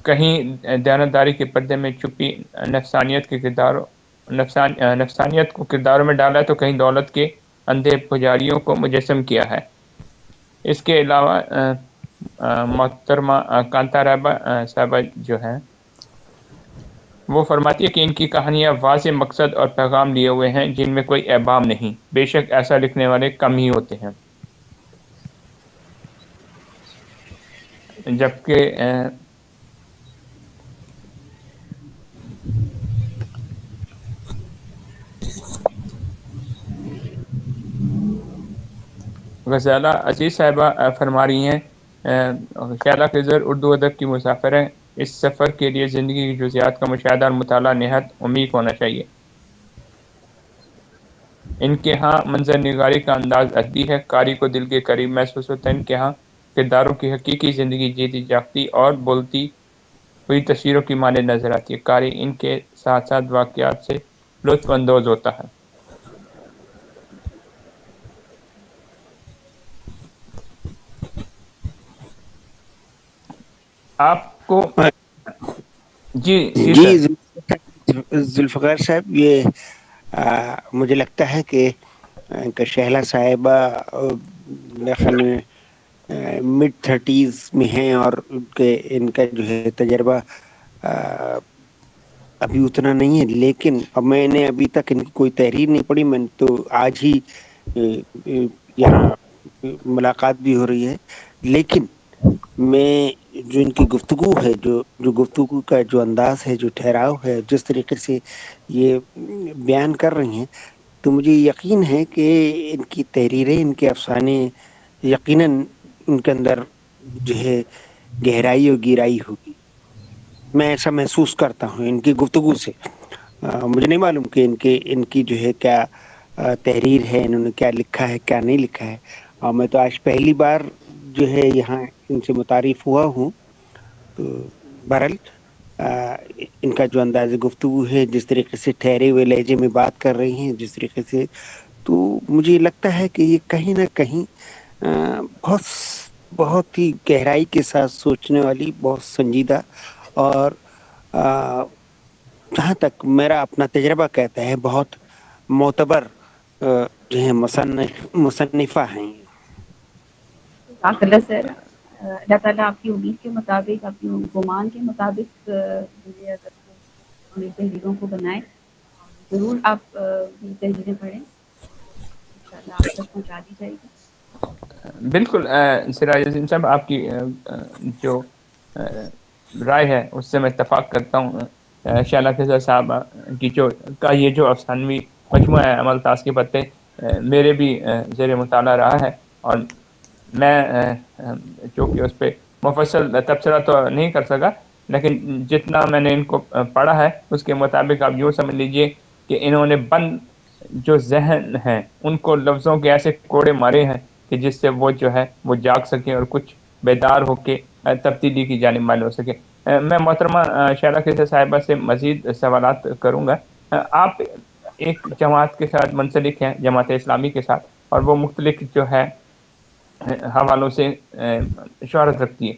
کہیں دیانتداری کے پردے میں چھپی نفسانیت کو کرداروں میں ڈالا ہے، تو کہیں دولت کے اندھے پجاریوں کو مجسم کیا ہے۔ اس کے علاوہ محترمہ کانتا رائبہ صاحبہ جو ہیں وہ فرماتی ہے کہ ان کی کہانیاں واضح مقصد اور پیغام لیے ہوئے ہیں جن میں کوئی احبام نہیں، بے شک ایسا لکھنے والے کم ہی ہوتے ہیں۔ جبکہ غزالہ عزیز صاحبہ فرما رہی ہیں شعرا خضر اردو ادب کی مسافر ہیں، اس سفر کے لیے زندگی کی جزیات کا مشاہدہ اور مطالعہ نہایت عمیق ہونا چاہیے۔ ان کے ہاں منظر نگاری کا انداز ادبی ہے، قاری کو دل کے قریب محسوس ہوتا ہے۔ ان کے ہاں کرداروں کی حقیقی زندگی جیتی جاگتی اور بولتی ہوئی تصویروں کی مانند نظر آتی ہے۔ قاری ان کے ساتھ ساتھ واقعات سے لطف اندوز ہوتا ہے۔ آپ کو جی ذوالفقار صاحب، یہ مجھے لگتا ہے کہ شہلا صاحبہ مڈ 30s میں ہیں، اور ان کا جو ہے تجربہ ابھی اتنا نہیں ہے، لیکن اب میں نے ابھی تک ان کی کوئی تحریر نہیں پڑھی، میں تو آج ہی یہاں ملاقات بھی ہو رہی ہے، لیکن میں جو ان کی گفتگو ہے، جو گفتگو کا جو انداز ہے، جو ٹھہراؤ ہے، جس طریقے سے یہ بیان کر رہی ہیں، تو مجھے یقین ہے کہ ان کی تحریریں، ان کے افسانے یقیناً ان کے اندر جو ہے گہرائی اور گہرائی ہوگی۔ میں ایسا محسوس کرتا ہوں ان کی گفتگو سے۔ مجھے نہیں معلوم کہ ان کی جو ہے کیا تحریر ہے، انہوں نے کیا لکھا ہے، کیا نہیں لکھا ہے، اور میں تو آج پہلی بار جو ہے یہاں ان سے متعارف ہوا ہوں۔ تو بہرحال ان کا جو انداز گفتگو ہے، جس طریقے سے ٹھہرے ہوئے لہجے میں بات کر رہی ہیں، جس طریقے سے، تو مجھے لگتا ہے کہ یہ کہیں نہ کہیں بہت ہی گہرائی کے ساتھ سوچنے والی، بہت سنجیدہ، اور جہاں تک میرا اپنا تجربہ کہتا ہے بہت معتبر جو ہے مصنفہ ہیں۔ سر اللہ تعالیٰ آپ کی امید کے مطابق، آپ کی گمان کے مطابق مجھے اپنی تحریروں کو بنائے۔ ضرور آپ یہ تحریریں پڑھیں، انشاءاللہ آپ تک پہنچا دی جائے گی۔ بالکل سراج عظیم صاحب، آپ کی جو رائے ہے اس سے میں اتفاق کرتا ہوں۔ شعلا خضر صاحب کی یہ جو افسانوی مجموعہ ہے عمل تاس کے پتے، میرے بھی زیر مطالعہ رہا ہے، اور میں چونکہ اس پہ مفصل تبصرہ تو نہیں کر سکا، لیکن جتنا میں نے ان کو پڑھا ہے اس کے مطابق آپ یوں سمجھ لیجئے کہ انہوں نے بند جو ذہن ہیں ان کو لفظوں کے ایسے کوڑے مارے ہیں کہ جس سے وہ جو ہے وہ جاگ سکیں اور کچھ بیدار ہو کے تبدیلی کی جانب مائل ہو سکے۔ میں محترمہ شہلا قصہ صاحبہ سے مزید سوالات کروں گا۔ آپ ایک جماعت کے ساتھ منسلک ہیں، جماعت اسلامی کے ساتھ، اور وہ مختلف جو ہے حوالوں سے شہرت رکھتی ہے،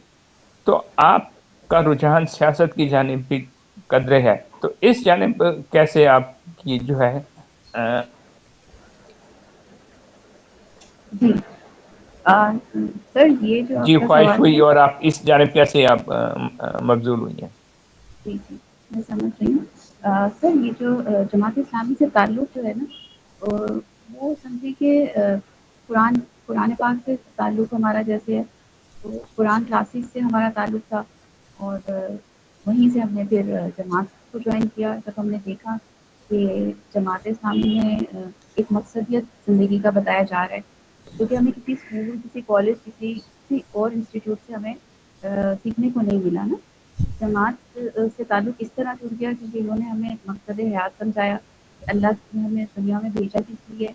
تو آپ کا رجحان سیاست کی جانب بھی قدرے ہے، تو اس جانب کیسے آپ کی جو ہے جی سر، یہ جو جی آپ کا خواہش سوال ہوئی، ہے، اور آپ اس جانب کیسے آپ مبذول ہوئی ہیں؟ جی جی میں سمجھ رہی ہوں سر، یہ جو جماعت اسلامی سے تعلق جو ہے نا، وہ سمجھے کہ قرآن پاک سے تعلق ہمارا جیسے ہے، تو قرآن کلاسز سے ہمارا تعلق تھا، اور وہیں سے ہم نے پھر جماعت کو جوائن کیا جب ہم نے دیکھا کہ جماعت اسلامی میں ایک مقصدیت زندگی کا بتایا جا رہا ہے، کیونکہ ہمیں کسی اسکول، کسی کالج، کسی اور انسٹیٹیوٹ سے ہمیں سیکھنے کو نہیں ملا نا۔ جماعت سے تعلق اس طرح ٹوٹ گیا کیونکہ انہوں نے ہمیں مقصد حیات سمجھایا کہ اللہ نے ہمیں دنیا میں بھیجا کس لیے،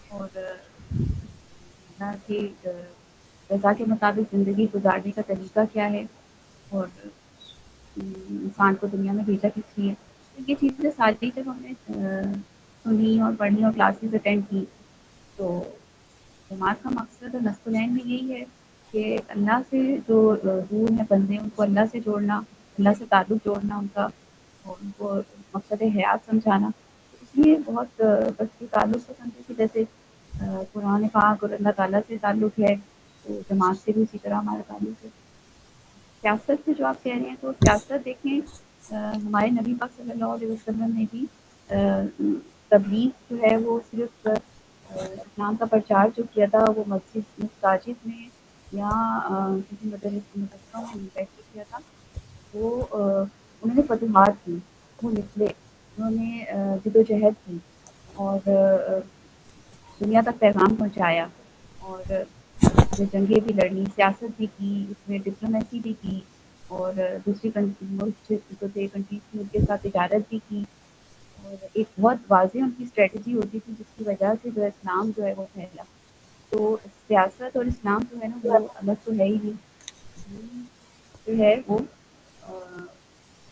اور اللہ کی رضا کے مطابق زندگی گزارنے کا طریقہ کیا ہے، اور انسان کو دنیا میں بھیجا کس لیے۔ تو یہ چیزیں ساری جب ہم نے سنی اور پڑھی اور کلاسز اٹینڈ کی، تو جماعت کا مقصد اور نصب العین بھی یہی ہے کہ اللہ سے جو دور ہیں بندے، ان کو اللہ سے جوڑنا، اللہ سے تعلق جوڑنا ان کا، اور ان کو مقصد حیات سمجھانا۔ تو اس لیے بہت بس یہ تعلق کو سمجھے کہ جیسے قرآن پاک اور اللہ تعالیٰ سے تعلق ہے، تو جماعت سے بھی اسی طرح ہمارا تعلق ہے۔ سیاست سے جو آپ کہہ رہے ہیں، تو سیاست دیکھیں، ہمارے نبی پاک صلی اللہ علیہ وسلم نے بھی تبلیغ جو ہے وہ صرف اسلام کا پرچار جو کیا تھا وہ مساجد میں یا کسی مدرسوں میں نہیں بیٹھ کے کیا تھا۔ وہ انہوں نے فتوحات کی، وہ نکلے، انہوں نے جد و جہد کی، اور دنیا تک پیغام پہنچایا، اور اس میں جنگیں بھی لڑی، سیاست بھی کی، اس میں ڈپلومیسی بھی کی، اور دوسری ملک جو تھے کنٹریز کی ان کے ساتھ تجارت بھی کی، اور ایک بہت واضح ان کی اسٹریٹجی ہوتی تھی جس کی وجہ سے جو ہے اسلام جو ہے وہ پھیلا۔ تو سیاست اور اسلام جو ہے نا وہ الگ تو ہے ہی نہیں، دین جو ہے وہ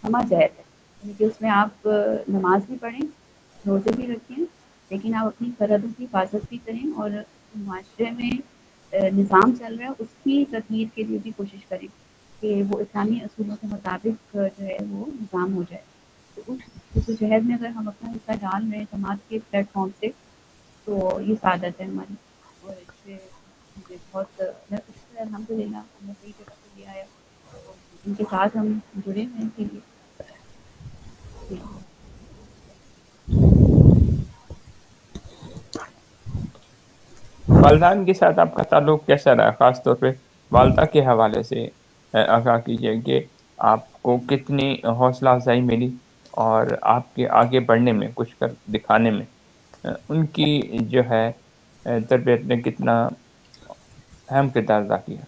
ہمہ جہت ہے، یعنی کہ اس میں آپ نماز بھی پڑھیں، روزے بھی رکھیں، لیکن آپ اپنی سرحدوں کی حفاظت بھی کریں، اور معاشرے میں نظام چل رہا ہے اس کی تدبیر کے لیے بھی کوشش کریں کہ وہ اسلامی اصولوں کے مطابق جو ہے وہ نظام ہو جائے۔ تو اس جہد میں اگر ہم اپنا حصہ ڈال رہے ہیں جماعت کے پلیٹ فارم سے، تو یہ سعادت ہے ہماری، اور اس سے مجھے بہت میں خوش ہے، الحمد للہ ہمیں صحیح جگہ پہ لے آیا، اور ان کے ساتھ ہم جڑے ہوئے ہیں اسی لیے۔ جی والدین کے ساتھ آپ کا تعلق کیسا رہا، خاص طور پہ والدہ کے حوالے سے آگاہ کیجیے کہ آپ کو کتنی حوصلہ افزائی ملی اور آپ کے آگے بڑھنے میں، کچھ کر دکھانے میں ان کی جو ہے تربیت نے کتنا اہم کردار ادا کیا؟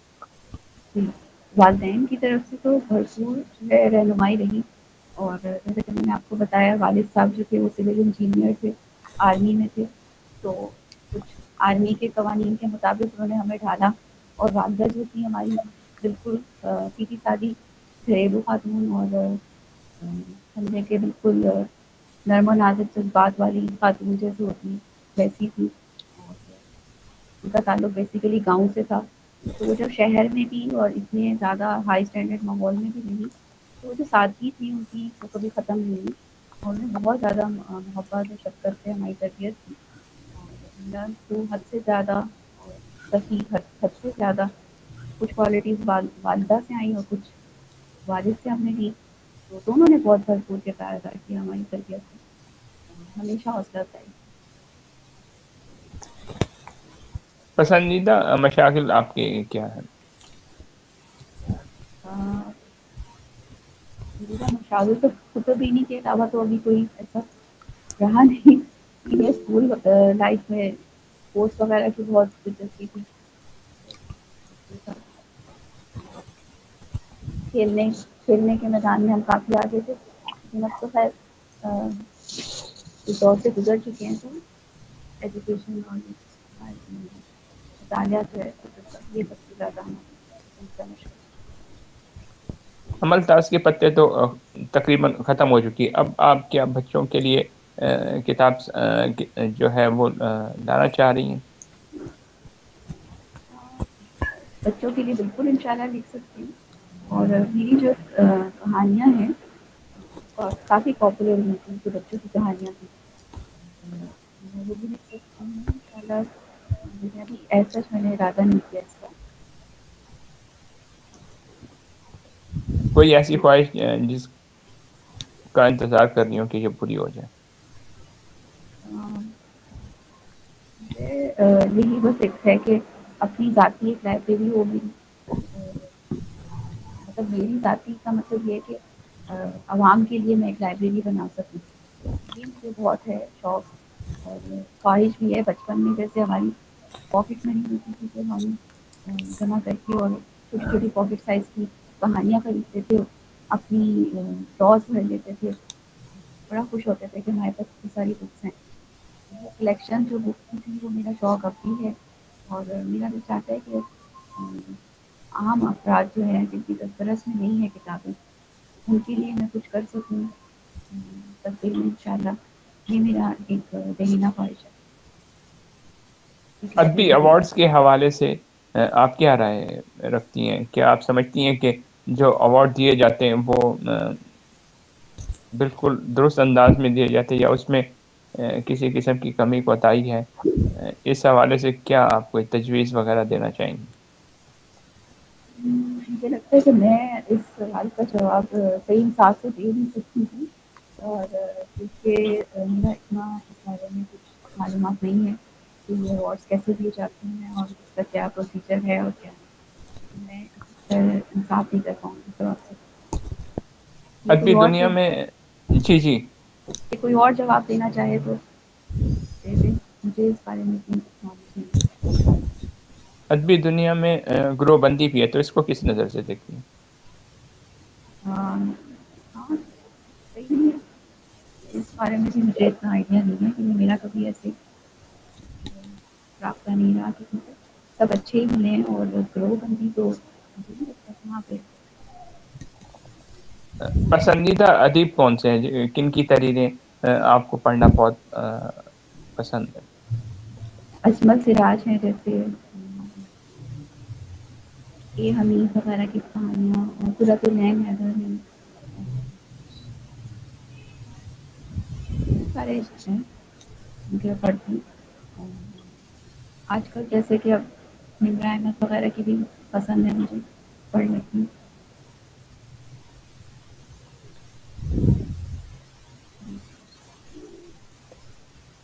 جی، والدین کی طرف سے تو بھرپور جو ہے رہنمائی رہی، اور جیسے کہ میں نے آپ کو بتایا والد صاحب جو تھے وہ سول انجینئر تھے، آرمی میں تھے، تو کچھ آرمی کے قوانین کے مطابق انہوں نے ہمیں ڈھالا، اور والدہ جو تھی ہماری بالکل سیدھی سادھی گھریلو خاتون، اور سمجھے کہ بالکل نرم و نازک جذبات والی خاتون جیسے ہوتی ویسی تھی، اور ان کا تعلق بیسیکلی گاؤں سے تھا، تو وہ جب شہر میں بھی اور اتنے زیادہ ہائی اسٹینڈرڈ ماحول میں بھی نہیں، تو وہ جو سادگی تھی ان کی وہ کبھی ختم نہیں ہوئی، اور انہوں نے بہت زیادہ محبت اور شفقت سے ہماری تربیت کی، اور لرن ٹو حد سے زیادہ، اور صحیح حد سے زیادہ کچھ کوالٹیز والدہ سے آئیں اور کچھ والد سے ہم نے لی، تو دونوں نے بہت بھرپور کردار ادا کیا ہماری تربیت میں، اور ہمیشہ حوصلہ افزائی۔ پسندیدہ مشاغل آپ کے کیا ہیں؟ میرا مشاغل تو کتب بینی کے علاوہ تو ابھی کوئی ایسا رہا نہیں، یہ اسکول لائف میں اسپورٹس وغیرہ کی بہت دلچسپی تھی، کھیلنے کے میدان میں ہم کافی آگے تھے، لیکن اب تو خیر اس دور سے گزر چکے ہیں، تو ایجوکیشن اور مطالعہ جو ہے یہ سب سے زیادہ ہمیں مشکل۔ عمل تاز کے پتے تو تقریباً ختم ہو چکی ہے، اب آپ کیا بچوں کے لیے کتاب جو ہے وہ لانا چاہ رہی ہیں؟ بچوں کے لیے بالکل انشاءاللہ لکھ سکتی ہوں، اور میری جو کہانیاں ہیں کافی پاپولر ہوئی تھیں، جو بچوں کی کہانیاں تھیں وہ بھی لکھ سکتی ہوں انشاءاللہ، لیکن ابھی ایسا میں نے ارادہ نہیں کیا اس کا۔ کوئی ایسی خواہش جس کا انتظار کر رہی ہوں کہ یہ پوری ہو جائے؟ یہی بس ایک ہے کہ اپنی ذاتی ایک لائبریری ہو میری، مطلب میری ذاتی کا مطلب یہ کہ عوام کے لیے میں ایک لائبریری بنا سکوں، یہ مجھے بہت ہے شوق اور خواہش بھی ہے۔ بچپن میں جیسے ہماری پاکٹ منی ہوتی تھی تو ہم جمع کر کے اور چھوٹی چھوٹی پاکٹ سائز کی کہانیاں خریدتے تھے، اپنی ڈراز بھر لیتے تھے، بڑا خوش ہوتے تھے کہ ہمارے پاس اتنی ساری بکس ہیں۔ وہ کلیکشن جو بکس کی تھی وہ میرا شوق اب بھی ہے، اور میرا دل چاہتا ہے کہ عام افراد جو ہیں جن کی دسترس میں نہیں ہے کتابیں، ان کے لیے میں کچھ کر سکوں تقدیر میں انشاءاللہ، یہ میرا ایک دہینہ خواہش ہے۔ ادبی ایوارڈز کے حوالے سے آپ کیا رائے رکھتی ہیں؟ کیا آپ سمجھتی ہیں کہ جو ایوارڈ دیے جاتے ہیں وہ بالکل درست انداز میں دیے جاتے ہیں، یا اس میں کسی قسم کی کمی کوتاہی ہے؟ اس حوالے سے کیا آپ کوئی تجویز وغیرہ دینا چاہیں گے؟ مجھے لگتا ہے کہ میں اس سوال کا جواب صحیح انصاف سے دے نہیں سکتی تھی، اور کیونکہ میرا اتنا اس بارے میں کچھ معلومات نہیں ہے کہ یہ ایوارڈس کیسے دیے جاتے ہیں اور اس کا کیا پروسیجر ہے اور کیا میں اس پر انصاف نہیں کر پاؤں گی جواب سے۔ ادبی دنیا میں جی کہ کوئی اور جواب دینا چاہے تو دے دیں، مجھے اس بارے میں اتنی نالج نہیں۔ ادبی دنیا میں گروہ بندی بھی ہے، تو اس کو کس نظر سے دیکھتی ہیں؟ ہاں صحیح ہے، اس بارے میں بھی مجھے اتنا آئیڈیا نہیں ہے کہ میرا کبھی ایسے رابطہ نہیں رہا کسی سے، سب اچھے ہی ملے ہیں، اور گروہ بندی تو مجھے نہیں لگتا کہ وہاں پہ۔ پسندیدہ ادیب کون سے ہیں؟ کن کی تحریریں آپ کو پڑھنا بہت پسند ہے؟ اجمل سراج ہیں جیسے، اے حمید وغیرہ کی کہانیاں، اور قرۃ العین حیدر ہیں، سارے ہیں جو پڑھتی ہوں۔ آج کل جیسے کہ اب نمرا احمد وغیرہ کی بھی پسند ہے مجھے، پڑھ لیتی ہوں۔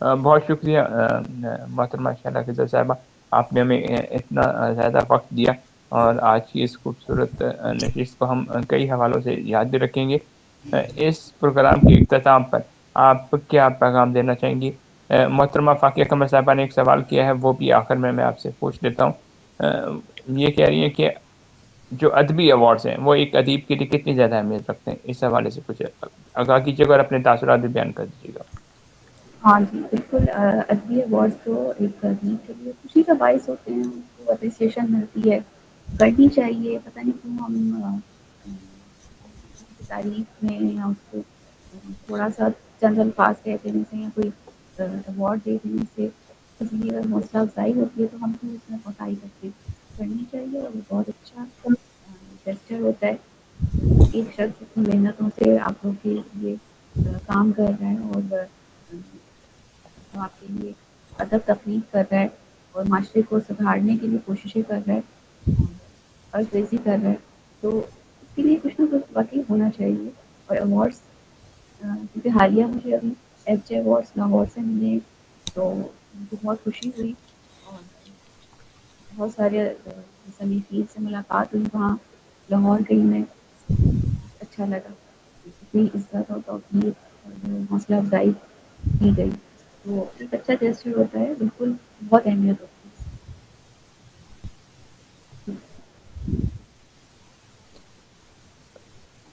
بہت شکریہ محترمہ شہلا خضر صاحبہ، آپ نے ہمیں اتنا زیادہ وقت دیا، اور آج کی اس خوبصورت نشست کو ہم کئی حوالوں سے یاد بھی رکھیں گے۔ اس پروگرام کے اختتام پر آپ کیا پیغام دینا چاہیں گی؟ محترمہ فاقیہ قمر صاحبہ نے ایک سوال کیا ہے، وہ بھی آخر میں آپ سے پوچھ لیتا ہوں۔ یہ کہہ رہی ہیں کہ جو ادبی ایوارڈز ہیں وہ ایک ادیب کے لیے کتنی زیادہ اہمیت رکھتے ہیں، اس حوالے سے کچھ آگاہ کیجیے گا اور اپنے تاثرات بھی بیان کر دیجیے گا۔ ہاں جی بالکل، ادبی ایوارڈس تو ایک ادیب کے لیے خوشی کا باعث ہوتے ہیں، اس کو اپریسیشن ملتی ہے، کرنی چاہیے۔ پتہ نہیں کیوں ہم کسی کی تعریف میں یا اس کو تھوڑا سا چند الفاظ کہہ دینے سے یا کوئی ایوارڈ دے دینے سے کسی کی اگر حوصلہ افزائی ہوتی ہے تو ہم کیوں اس میں کوتاہی کرتے، کرنی چاہیے، اور وہ بہت اچھا جسچر ہوتا ہے۔ ایک شخص اتنی محنتوں سے آپ لوگ کے لیے کام کر رہا ہے، اور وہ آپ کے لیے ادب تخلیق کر رہا ہے اور معاشرے کو سدھارنے کے لیے کوششیں کر رہا ہے، اور ریزی کر رہا ہے، تو اس کے لیے کچھ نہ کچھ واقعی ہونا چاہیے۔ اور ایوارڈس کیونکہ حالیہ مجھے ابھی ایف جے ایوارڈس لاہور سے ملے تو مجھے بہت خوشی ہوئی، اور بہت سارے مصنفین سے ملاقات ہوئی، وہاں لاہور گئی میں، اچھا لگا، اتنی عزت اور توقیر اور حوصلہ افزائی کی گئی۔ تو ایک اچھا جیسچر ہوتا ہے، بالکل بہت اہمیت ہوتی ہے.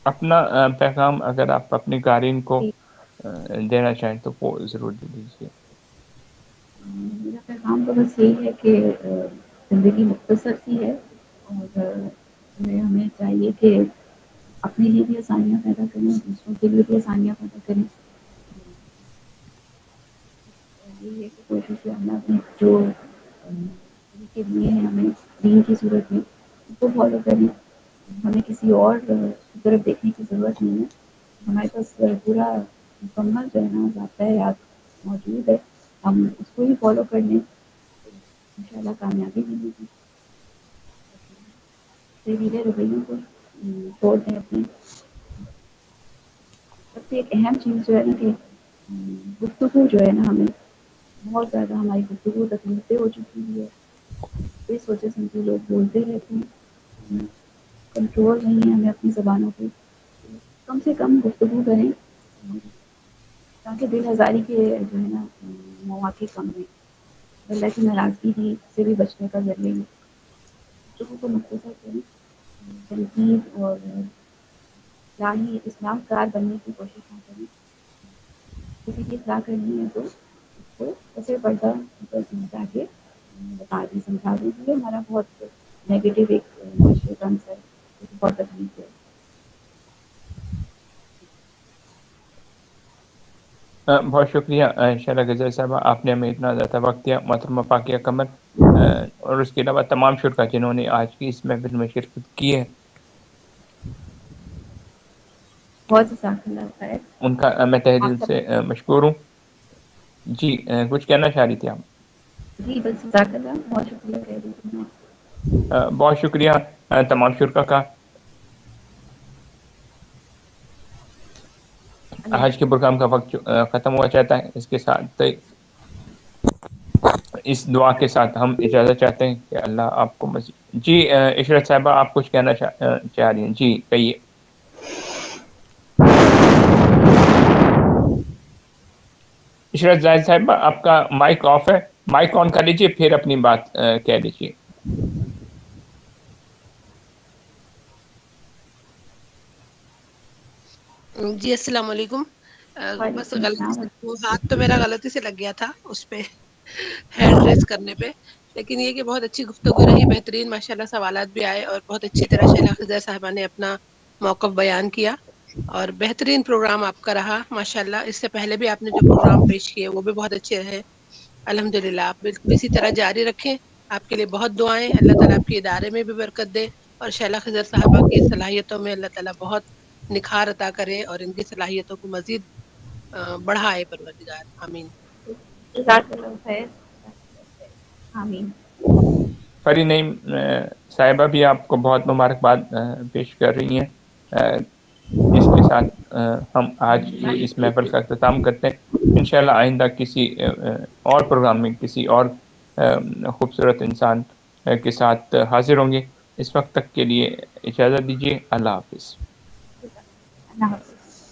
اپنا پیغام اگر آپ اپنے قارئین کو جی، دینا چاہیں تو وہ ضرور دے دیجیے. میرا پیغام تو بس یہی ہے کہ زندگی مختصر سی ہے، اور ہمیں چاہیے کہ اپنے لیے بھی آسانیاں پیدا کریں، دوسروں کے لیے بھی آسانیاں پیدا کریں. یہی ہے کہ کوشش ہے ہمیں اپنے جو طریقے دیے ہیں ہمیں دین کی صورت میں، اس کو فالو کریں. ہمیں کسی اور کی طرف دیکھنے کی ضرورت نہیں ہے. ہمارے پاس پورا مکمل جو ہے نا ضابطۂ حیات موجود ہے، ہم اس کو ہی فالو کر لیں تو ان شاء اللہ کامیابی ملے گی. سیدھے رویوں کو چھوڑ دیں اپنے. سب سے ایک اہم چیز جو ہے نا کہ گفتگو جو ہے نا ہمیں بہت زیادہ ہماری گفتگو تکلیفیں ہو چکی ہے. بے سوچے سمجھے لوگ بولتے رہتے ہیں، کنٹرول نہیں ہے ہمیں اپنی زبانوں پہ. کم سے کم گفتگو کریں تاکہ دل آزاری کے جو ہے نا مواقع کم ہیں. اللہ کی ناراضگی بھی سے بھی بچنے کا ذریعہ ہے. گفتگو کو مختصر کریں، تنقید اور اصلاح کار بننے کی کوشش نہ کریں. کسی کی اصلاح کرنی ہے تو اس کو کیسے پردہ سمجھا کے بتا دیں، سمجھا دیں. یہ ہمارا بہت نیگیٹو ایک معاشرے کا عنصر ہے جو کہ بہت تکلیف ہے. بہت شکریہ شیلا غزال صاحبہ، آپ نے ہمیں اتنا زیادہ وقت دیا. محترمہ پاکیہ قمر اور اس کے علاوہ تمام شرکا جنہوں نے آج کی اس محفل میں شرکت کی ہے، بہت جزاک اللہ خیر. ان کا میں تہ آپ دل سب سے مشکور ہوں. جی کچھ کہنا چاہ رہی تھی آپ؟ جی بس جزاک اللہ، بہت شکریہ کہہ رہی تھی میں. بہت شکریہ تمام شرکا کا. اللہ آج کے پروگرام کا وقت ختم ہوا چاہتا ہے. اس کے ساتھ اس دعا کے ساتھ ہم اجازت چاہتے ہیں کہ اللہ آپ کو مزید. جی عشرت صاحبہ آپ کچھ کہنا چاہ رہی ہیں؟ جی کہیے. عشرت زاہد صاحبہ آپ کا مائک آف ہے، مائک آن کر لیجیے پھر اپنی بات کہہ لیجیے. جی السلام علیکم. بس وعلیکم غلطی السلام. سے وہ ہاتھ تو میرا غلطی سے لگ گیا تھا اس پہ ہینڈ ریز کرنے پہ، لیکن یہ کہ بہت اچھی گفتگو رہی، بہترین ماشاءاللہ سوالات بھی آئے اور بہت اچھی طرح شیلا خضر صاحبہ نے اپنا موقف بیان کیا اور بہترین پروگرام آپ کا رہا ماشاءاللہ. اس سے پہلے بھی آپ نے جو پروگرام پیش کیے وہ بھی بہت اچھے رہے الحمدللہ. آپ بالکل اسی طرح جاری رکھیں. آپ کے لیے بہت دعائیں. اللہ تعالیٰ آپ کے ادارے میں بھی برکت دے اور شیلا خضر صاحبہ کی صلاحیتوں میں اللہ تعالیٰ بہت نکھار عطا کرے اور ان کی صلاحیتوں کو مزید بڑھائے پروردگار. آمین. جزاک اللہ خیر. آمین. فری نعیم صاحبہ بھی آپ کو بہت مبارکباد پیش کر رہی ہیں. اس کے ساتھ ہم آج کی اس محفل کا اختتام کرتے ہیں. انشاءاللہ آئندہ کسی اور پروگرام میں کسی اور خوبصورت انسان کے ساتھ حاضر ہوں گے. اس وقت تک کے لیے اجازت دیجیے. اللہ حافظ. اللہ حافظ.